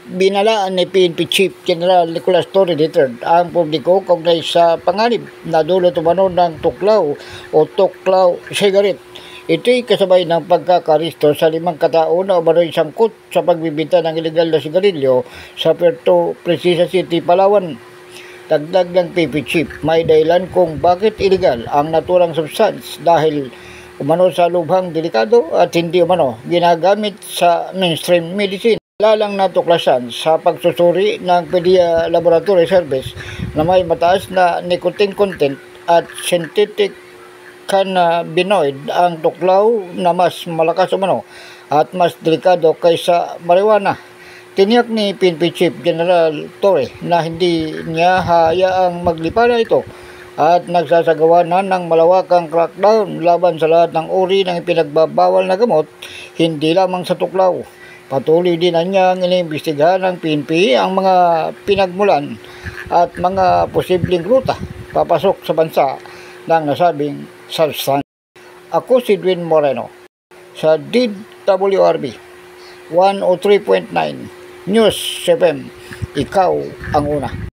Binalaan ni PNP Chief General Nicolas Torre III ang publiko kaugnay sa panganib na dulot umano ng tuklaw o tuklaw cigarette. Ito'y kasabay ng pagkakaristo sa 5 katao na umano'y sangkot sa pagbibinta ng ilegal na sigarilyo sa Puerto Princesa City, Palawan. Dagdag ng PNP Chief, may dahilan kung bakit ilegal ang naturang substance dahil umano sa lubhang delikado at hindi umano ginagamit sa mainstream medicine. Lalang natuklasan sa pagsusuri ng PDEA Laboratory Service na may mataas na nicotine content at synthetic cannabinoid ang tuklaw na mas malakas umano at mas delikado kaysa marijuana. Tiniyak ni PNP Chief General Torre na hindi niya hayaang maglipala ito at nagsasagawa na ng malawakang crackdown laban sa lahat ng uri ng ipinagbabawal na gamot, hindi lamang sa tuklaw. Patuloy din na niyang iniimbestigahan ng PNP ang mga pinagmulan at mga posibleng ruta papasok sa bansa ng nasabing substance. Ako si Dwayne Moreno sa DWRB 103.9 News FM. Ikaw ang una.